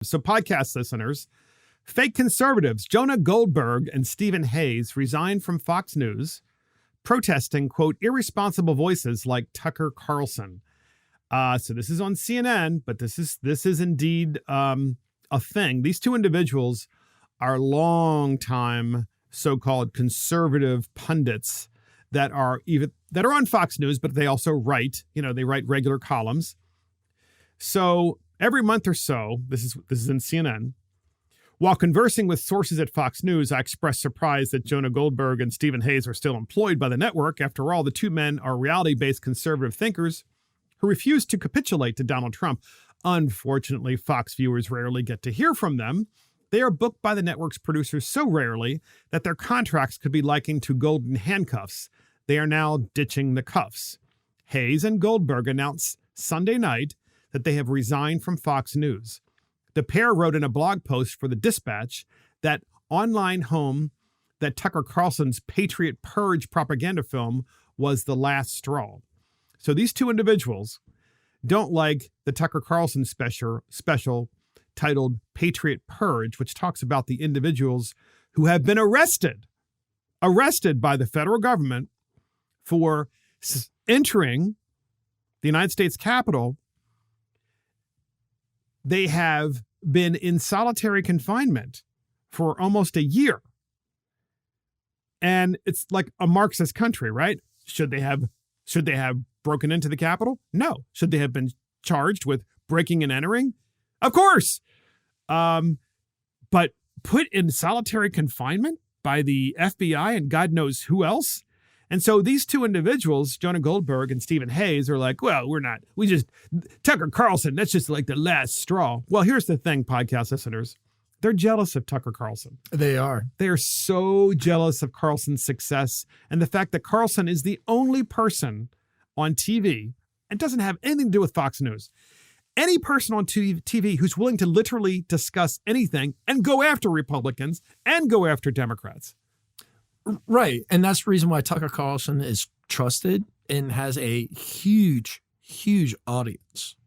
So podcast listeners, fake conservatives Jonah Goldberg and Stephen Hayes resigned from Fox News, protesting, quote, irresponsible voices like Tucker Carlson. So this is on CNN, but this is indeed a thing. These two individuals are longtime so-called conservative pundits that are on Fox News, but they also write, they write regular columns. So every month or so, this is in CNN, while conversing with sources at Fox News, I expressed surprise that Jonah Goldberg and Stephen Hayes are still employed by the network. After all, the two men are reality-based conservative thinkers who refuse to capitulate to Donald Trump. Unfortunately, Fox viewers rarely get to hear from them. They are booked by the network's producers so rarely that their contracts could be likened to golden handcuffs. They are now ditching the cuffs. Hayes and Goldberg announced Sunday night that they have resigned from Fox News. The pair wrote in a blog post for The Dispatch that online home that Tucker Carlson's Patriot Purge propaganda film was the last straw. So these two individuals don't like the Tucker Carlson special titled Patriot Purge, which talks about the individuals who have been arrested by the federal government for entering the United States Capitol. They have been in solitary confinement for almost a year. And it's like a Marxist country, right? Should they have broken into the Capitol? No. Should they have been charged with breaking and entering? Of course. But put in solitary confinement by the FBI and God knows who else. And so these two individuals, Jonah Goldberg and Stephen Hayes, are like, well, Tucker Carlson, that's just like the last straw. Well, here's the thing, podcast listeners. They're jealous of Tucker Carlson. They are. They are so jealous of Carlson's success and the fact that Carlson is the only person on TV, and doesn't have anything to do with Fox News, any person on TV who's willing to literally discuss anything and go after Republicans and go after Democrats. Right. And that's the reason why Tucker Carlson is trusted and has a huge, huge audience.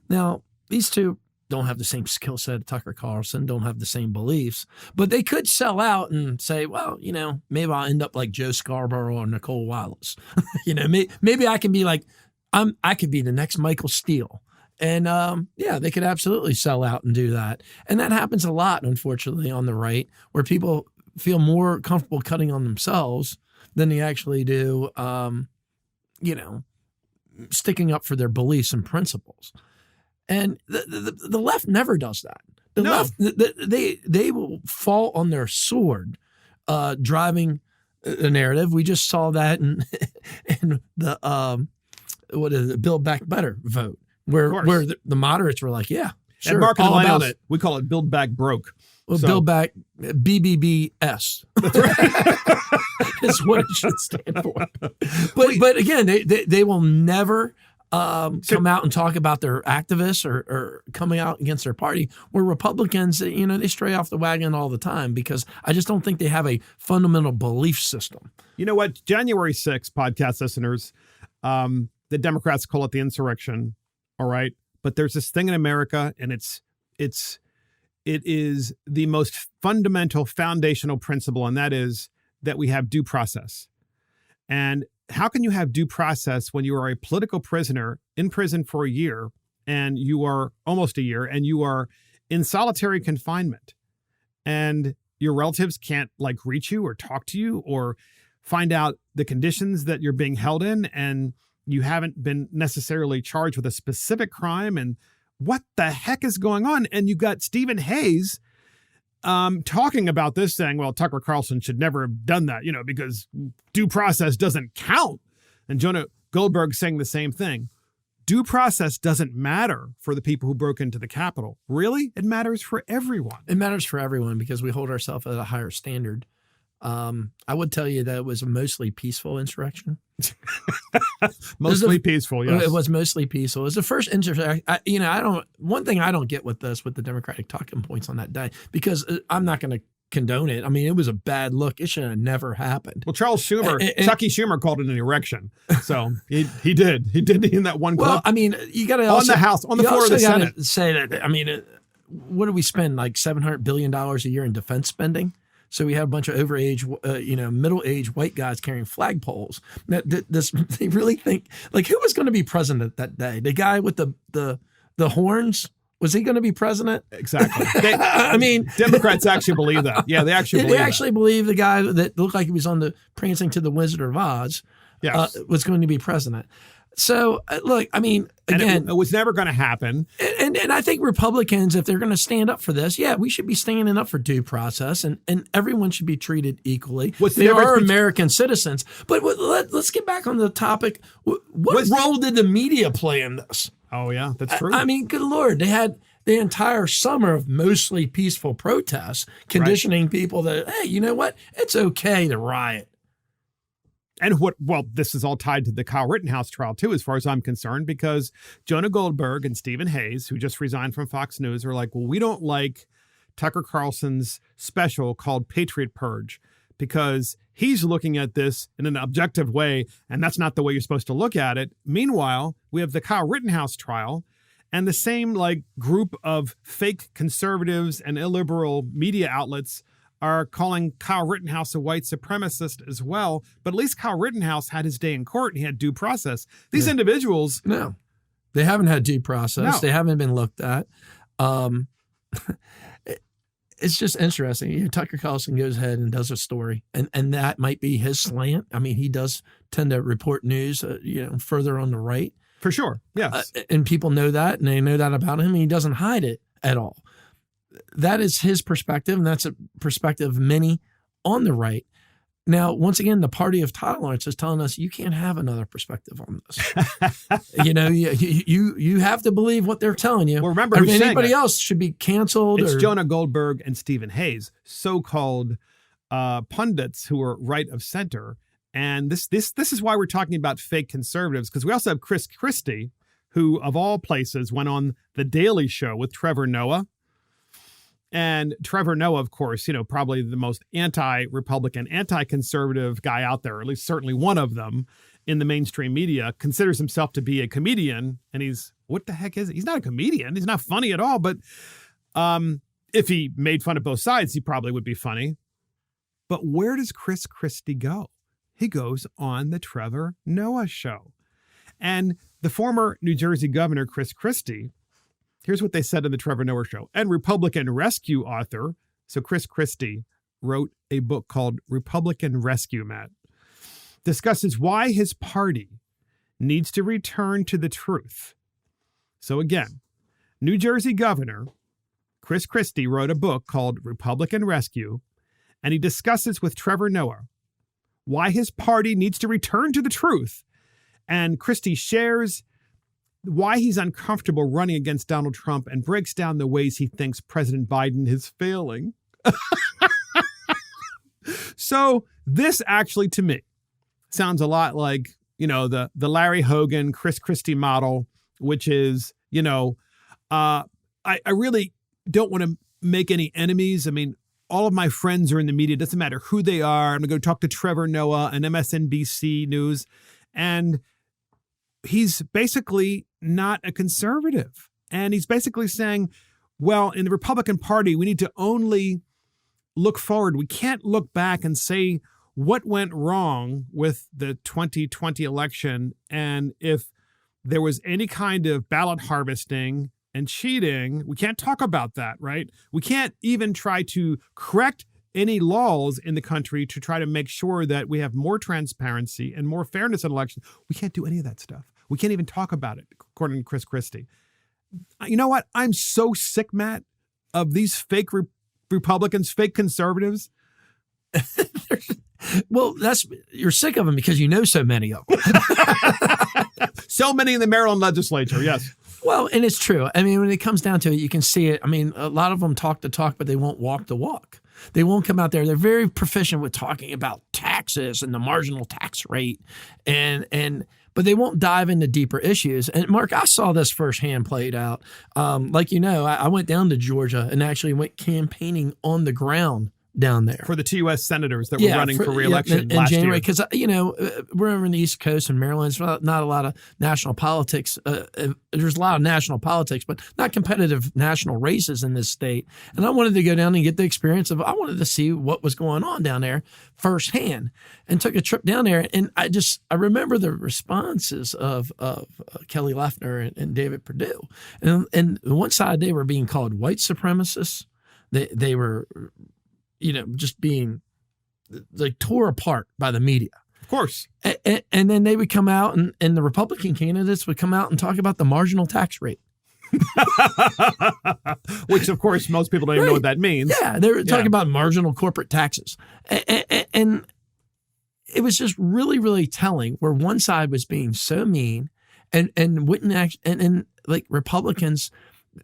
Now, these two don't have the same skill set as Tucker Carlson, don't have the same beliefs, but they could sell out and say, well, maybe I'll end up like Joe Scarborough or Nicole Wallace. Maybe I can be like, I could be the next Michael Steele. And they could absolutely sell out and do that. And that happens a lot, unfortunately, on the right, where people feel more comfortable cutting on themselves than they actually do, sticking up for their beliefs and principles. And the left never does that. The left, they will fall on their sword, driving a narrative. We just saw that in the Build Back Better vote, where the moderates were like, yeah, sure, Mark and all about it. We call it Build Back Broke. Well, Build Back BBBS. That's right. That's what it should stand for. But again, they will never come out and talk about their activists or coming out against their party. Where Republicans, they stray off the wagon all the time because I just don't think they have a fundamental belief system. You know what? January 6th, podcast listeners, the Democrats call it the insurrection. All right. But there's this thing in America, and it is the most fundamental foundational principle, and that is that we have due process. And how can you have due process when you are a political prisoner in prison for a year, and you are almost a year, and you are in solitary confinement, and your relatives can't reach you or talk to you or find out the conditions that you're being held in, and you haven't been necessarily charged with a specific crime, and what the heck is going on? And you got Stephen Hayes talking about this, saying, well, Tucker Carlson should never have done that, because due process doesn't count. And Jonah Goldberg saying the same thing. Due process doesn't matter for the people who broke into the Capitol. Really? It matters for everyone. It matters for everyone because we hold ourselves at a higher standard. I would tell you that it was a mostly peaceful insurrection. Mostly peaceful, yes. It was mostly peaceful. It was the first insurrection. One thing I don't get with the Democratic talking points on that day, because I'm not going to condone it. I mean, it was a bad look. It should have never happened. Well, Chucky Schumer called it an erection. So he did. He did in that one clip. Well, I mean, you got to on the floor of the Senate say that. I mean, what do we spend, like $700 billion a year in defense spending? So we have a bunch of middle-aged white guys carrying flagpoles. They really think, like, who was going to be president that day? The guy with the horns? Was he going to be president? Exactly. I mean, Democrats actually believe that. Yeah, they actually believe the guy that looked like he was on the Prancing to the Wizard of Oz was going to be president. So look, I mean, again, it was never going to happen. And I think Republicans, if they're going to stand up for this, we should be standing up for due process, and everyone should be treated equally. They are American citizens. But let's get back on the topic. What role did the media play in this? Oh, yeah, that's true. I mean, good Lord, they had the entire summer of mostly peaceful protests, conditioning people that, hey, you know what? It's okay to riot. And this is all tied to the Kyle Rittenhouse trial, too, as far as I'm concerned, because Jonah Goldberg and Stephen Hayes, who just resigned from Fox News, are like, well, we don't like Tucker Carlson's special called Patriot Purge because he's looking at this in an objective way, and that's not the way you're supposed to look at it. Meanwhile, we have the Kyle Rittenhouse trial, and the same group of fake conservatives and illiberal media outlets are calling Kyle Rittenhouse a white supremacist as well. But at least Kyle Rittenhouse had his day in court and he had due process. These individuals... No, they haven't had due process. No. They haven't been looked at. It's just interesting. Tucker Carlson goes ahead and does a story, and that might be his slant. I mean, he does tend to report news, further on the right. For sure, yes. And people know that, and they know that about him, and he doesn't hide it at all. That is his perspective, and that's a perspective of many on the right. Now, once again, the party of tolerance is telling us you can't have another perspective on this. You have to believe what they're telling you. Well, remember, anybody else should be canceled. It's Jonah Goldberg and Stephen Hayes, so-called pundits who are right of center. And this is why we're talking about fake conservatives, because we also have Chris Christie, who, of all places, went on The Daily Show with Trevor Noah. And Trevor Noah, of course, probably the most anti-Republican, anti-conservative guy out there, or at least certainly one of them in the mainstream media, considers himself to be a comedian. And what the heck is it? He's not a comedian. He's not funny at all. But if he made fun of both sides, he probably would be funny. But where does Chris Christie go? He goes on the Trevor Noah show. And the former New Jersey governor, Chris Christie, here's what they said in the Trevor Noah show. And Republican Rescue author, so Chris Christie, wrote a book called Republican Rescue, Matt, discusses why his party needs to return to the truth. So again, New Jersey Governor Chris Christie wrote a book called Republican Rescue, and he discusses with Trevor Noah why his party needs to return to the truth. And Christie shares why he's uncomfortable running against Donald Trump and breaks down the ways he thinks President Biden is failing. So this actually, to me, sounds a lot like, the Larry Hogan, Chris Christie model, which is, I really don't want to make any enemies. I mean, all of my friends are in the media. It doesn't matter who they are. I'm going to go talk to Trevor Noah and MSNBC News. And he's basically not a conservative. And he's basically saying, well, in the Republican Party, we need to only look forward. We can't look back and say what went wrong with the 2020 election. And if there was any kind of ballot harvesting and cheating, we can't talk about that, right? We can't even try to correct any laws in the country to try to make sure that we have more transparency and more fairness in elections. We can't do any of that stuff. We can't even talk about it, according to Chris Christie. You know what? I'm so sick, Matt, of these fake Republicans, fake conservatives. Well, you're sick of them because you know so many of them. So many in the Maryland legislature, yes. Well, and it's true. I mean, when it comes down to it, you can see it. I mean, a lot of them talk the talk, but they won't walk the walk. They won't come out there. They're very proficient with talking about taxes and the marginal tax rate, but they won't dive into deeper issues. And Mark, I saw this firsthand played out. I went down to Georgia and actually went campaigning on the ground down there. For the 2 U.S. senators that were running for re-election in last January, year. because, we're over in the East Coast and Maryland. There's not a lot of national politics. There's a lot of national politics, but not competitive national races in this state. And I wanted to go down and get the experience I wanted to see what was going on down there firsthand, and took a trip down there. And I remember the responses of Kelly Loeffler and David Perdue. And on one side, they were being called white supremacists. They were, just being like tore apart by the media. Of course. And then they would come out and the Republican candidates would come out and talk about the marginal tax rate. Which, of course, most people don't even know what that means. Yeah, they were talking about marginal corporate taxes. And it was just really, really telling where one side was being so mean and wouldn't act, and like Republicans,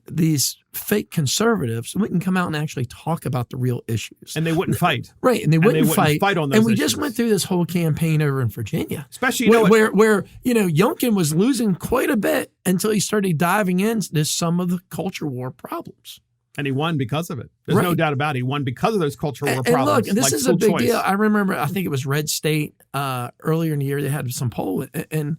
these fake conservatives wouldn't come out and actually talk about the real issues. And they wouldn't fight. Right. And they wouldn't fight on those And we issues. just went through this whole campaign over in Virginia. Especially, where Youngkin was losing quite a bit until he started diving into some of the culture war problems. And he won because of it. There's no doubt about it. He won because of those cultural war and problems. Look, this like is a big choice. deal. I remember, I think it was Red State earlier in the year, they had some poll and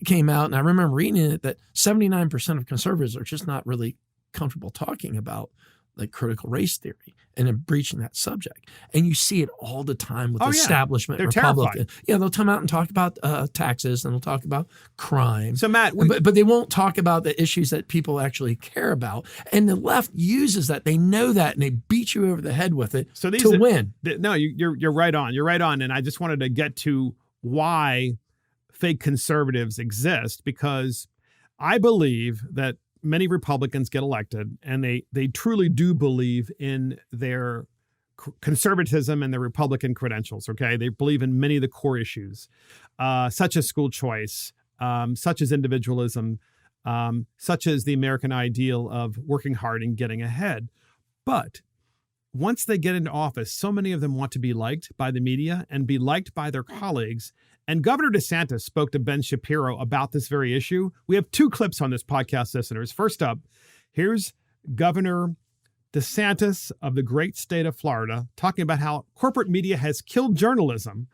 came out, and I remember reading it that 79% of conservatives are just not really comfortable talking about like critical race theory and then breaching that subject. And you see it all the time with establishment They're Republican. terrified. Yeah, they'll come out and talk about taxes, and they'll talk about crime. So, Matt, but they won't talk about the issues that people actually care about. And the left uses that. They know that, and they beat you over the head with it to win. No, you're right on. You're right on. And I just wanted to get to why fake conservatives exist, because I believe that many Republicans get elected and they truly do believe in their conservatism and their Republican credentials. Okay. They believe in many of the core issues, such as school choice, such as individualism, such as the American ideal of working hard and getting ahead. But once they get into office, so many of them want to be liked by the media and be liked by their colleagues. And Governor DeSantis spoke to Ben Shapiro about this very issue. We have 2 clips on this podcast, listeners. First up, here's Governor DeSantis of the great state of Florida talking about how corporate media has killed journalism.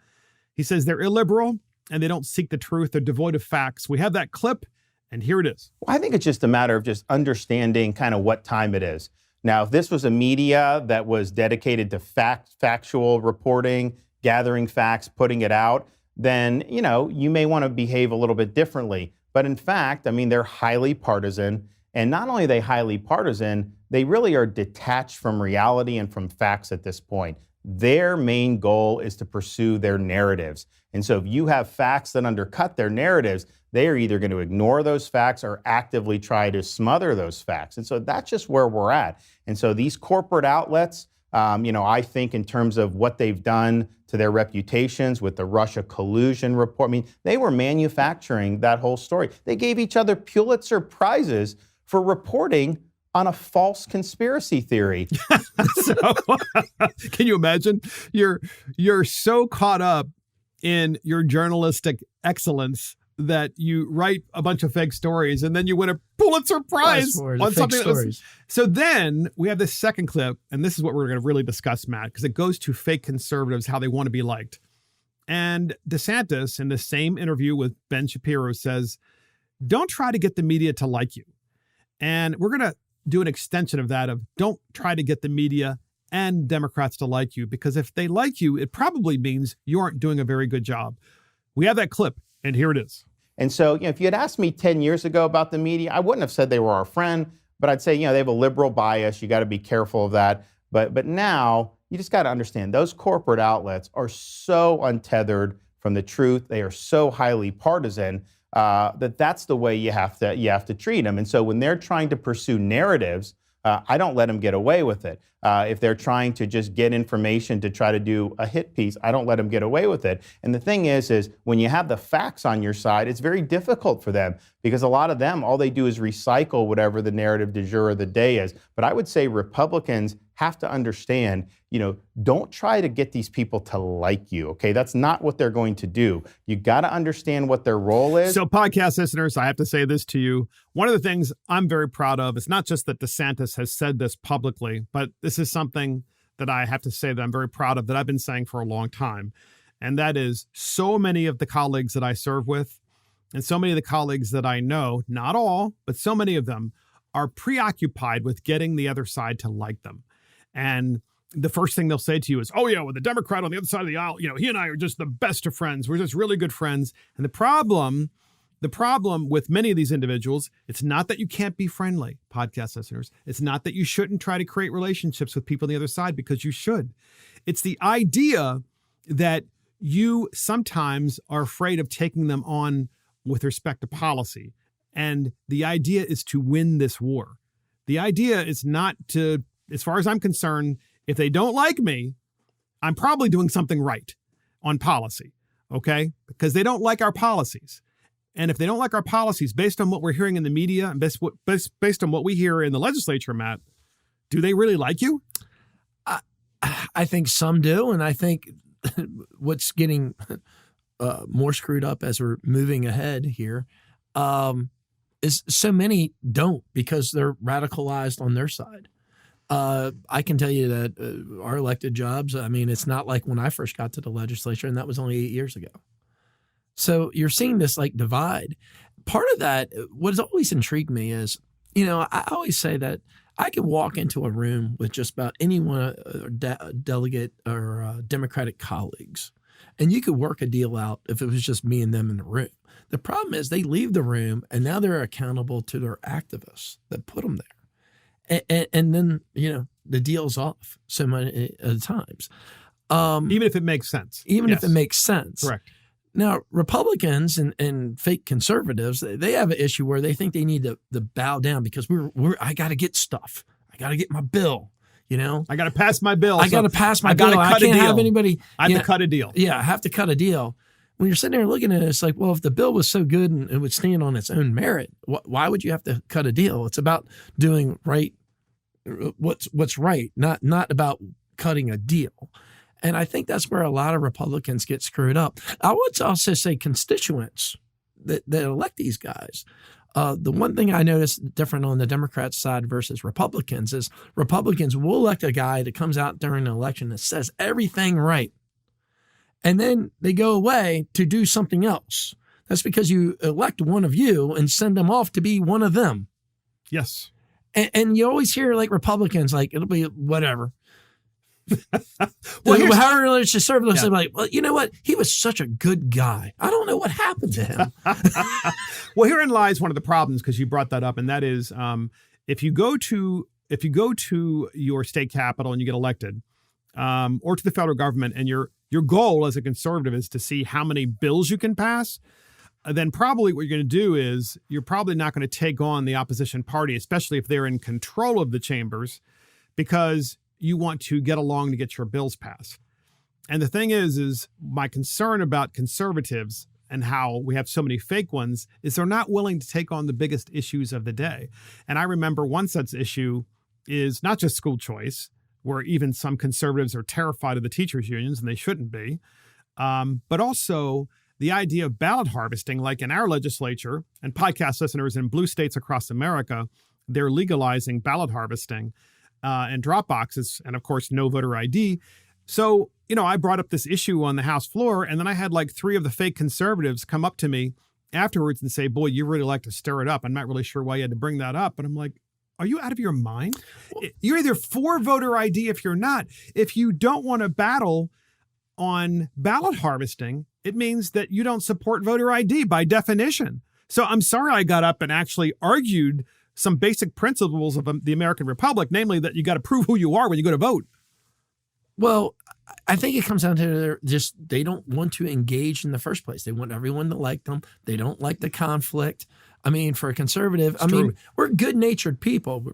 He says they're illiberal and they don't seek the truth. They're devoid of facts. We have that clip, and here it is. Well, I think it's just a matter of just understanding kind of what time it is. Now, if this was a media that was dedicated to factual reporting, gathering facts, putting it out, then, you may want to behave a little bit differently. But in fact, they're highly partisan. And not only are they highly partisan, they really are detached from reality and from facts at this point. Their main goal is to pursue their narratives. And so if you have facts that undercut their narratives, they are either going to ignore those facts or actively try to smother those facts. And so that's just where we're at. And so these corporate outlets, I think in terms of what they've done to their reputations with the Russia collusion report, they were manufacturing that whole story. They gave each other Pulitzer Prizes for reporting on a false conspiracy theory. So, can you imagine? You're so caught up in your journalistic excellence that you write a bunch of fake stories and then you win a Pulitzer Prize on something that was. So then we have this second clip, and this is what we're going to really discuss, Matt, because it goes to fake conservatives, how they want to be liked. And DeSantis, in the same interview with Ben Shapiro, says, don't try to get the media to like you. And we're going to do an extension of that of don't try to get the media and Democrats to like you, because if they like you, it probably means you aren't doing a very good job. We have that clip, and here it is. And so, if you had asked me 10 years ago about the media, I wouldn't have said they were our friend, but I'd say, they have a liberal bias. You got to be careful of that. But now you just got to understand those corporate outlets are so untethered from the truth. They are so highly partisan that's the way you have to treat them. And so when they're trying to pursue narratives, I don't let them get away with it. If they're trying to just get information to try to do a hit piece, I don't let them get away with it. And the thing is when you have the facts on your side, it's very difficult for them because a lot of them, all they do is recycle whatever the narrative du jour of the day is. But I would say Republicans have to understand, don't try to get these people to like you, okay? That's not what they're going to do. You got to understand what their role is. So podcast listeners, I have to say this to you. One of the things I'm very proud of is not just that DeSantis has said this publicly, but this is something that I have to say that I'm very proud of, that I've been saying for a long time. And that is, so many of the colleagues that I serve with and so many of the colleagues that I know, not all, but so many of them are preoccupied with getting the other side to like them. And the first thing they'll say to you is, oh yeah, well, the Democrat on the other side of the aisle, he and I are just the best of friends. We're just really good friends. And the problem with many of these individuals, it's not that you can't be friendly, podcast listeners. It's not that you shouldn't try to create relationships with people on the other side, because you should. It's the idea that you sometimes are afraid of taking them on with respect to policy. And the idea is to win this war. The idea is not to, as far as I'm concerned, if they don't like me, I'm probably doing something right on policy, okay? Because they don't like our policies. And if they don't like our policies, based on what we're hearing in the media and based on what we hear in the legislature, Matt, do they really like you? I think some do. And I think what's getting more screwed up as we're moving ahead here is so many don't, because they're radicalized on their side. I can tell you that our elected jobs, I mean, it's not like when I first got to the legislature, and that was only 8 years ago. So you're seeing this like divide. Part of that, what has always intrigued me is, I always say that I could walk into a room with just about anyone, delegate or Democratic colleagues, and you could work a deal out if it was just me and them in the room. The problem is they leave the room and now they're accountable to their activists that put them there. And then, the deal's off so many times. Even if it makes sense. If it makes sense. Correct. Now, Republicans and fake conservatives, they have an issue where they think they need to bow down because I got to get stuff. I got to get my bill, I got to pass my bill. I got to pass my bill. I can't have anybody. I have to cut a deal. Yeah, I have to cut a deal. When you're sitting there looking at it, it's like, well, if the bill was so good and it would stand on its own merit, why would you have to cut a deal? It's about doing right, what's right, not about cutting a deal. And I think that's where a lot of Republicans get screwed up. I would also say constituents that elect these guys. The one thing I noticed different on the Democrat side versus Republicans is Republicans will elect a guy that comes out during an election that says everything right. And then they go away to do something else. That's because you elect one of you and send them off to be one of them. Yes. And you always hear like Republicans, like it'll be whatever. Well, however religious serve, they'll say like, well, you know what? He was such a good guy. I don't know what happened to him. Well, herein lies one of the problems, because you brought that up, and that is if you go to your state capital and you get elected, or to the federal government, and your goal as a conservative is to see how many bills you can pass, then probably what you're going to do is you're probably not going to take on the opposition party, especially if they're in control of the chambers, because you want to get along to get your bills passed. And the thing is my concern about conservatives and how we have so many fake ones is they're not willing to take on the biggest issues of the day. And I remember one such issue is not just school choice, where even some conservatives are terrified of the teachers' unions, and they shouldn't be, but also the idea of ballot harvesting, like in our legislature and podcast listeners in blue states across America, they're legalizing ballot harvesting and drop boxes, and of course, no voter ID. So, I brought up this issue on the House floor, and then I had like 3 of the fake conservatives come up to me afterwards and say, boy, you really like to stir it up. I'm not really sure why you had to bring that up. And I'm like, are you out of your mind? You're either for voter ID if you're not. If you don't want to battle on ballot harvesting, it means that you don't support voter ID by definition. So I'm sorry I got up and actually argued some basic principles of the American Republic, namely that you got to prove who you are when you go to vote. Well, I think it comes down to they don't want to engage in the first place. They want everyone to like them. They don't like the conflict. I mean, for a conservative, we're good-natured people.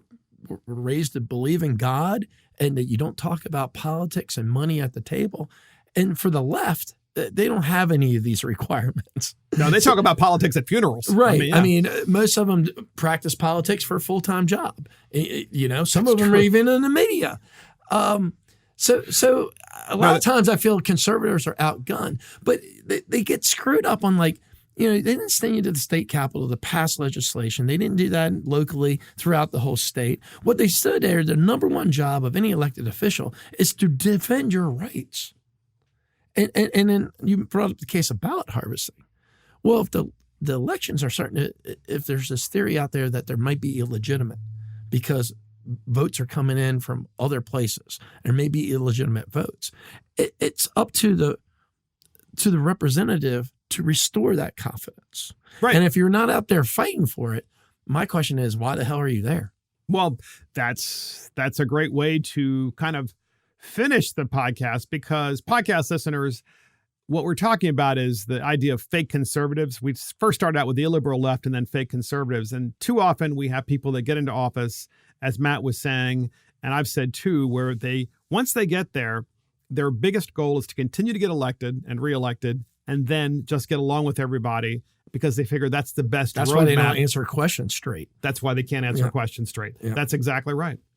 We're raised to believe in God and that you don't talk about politics and money at the table. And for the left, they don't have any of these requirements. No, they talk about politics at funerals. Right. I mean, most of them practice politics for a full-time job. Some of them are even in the media. So a lot of times I feel conservatives are outgunned, but they get screwed up on like, They didn't send you to the state capitol to pass legislation. They didn't do that locally throughout the whole state. What they stood there, the number one job of any elected official is to defend your rights. And then you brought up the case of ballot harvesting. Well, if the elections are starting to, if there's this theory out there that there might be illegitimate because votes are coming in from other places, there may be illegitimate votes. It's up to the representative to restore that confidence. Right. And if you're not out there fighting for it, my question is, why the hell are you there? Well, that's a great way to kind of finish the podcast, because podcast listeners, what we're talking about is the idea of fake conservatives. We first started out with the illiberal left and then fake conservatives. And too often we have people that get into office, as Matt was saying, and I've said too, where once they get there, their biggest goal is to continue to get elected and reelected and then just get along with everybody because they figure that's the best roadmap. That's why they don't answer questions straight. That's why they can't answer questions straight. Yeah. That's exactly right.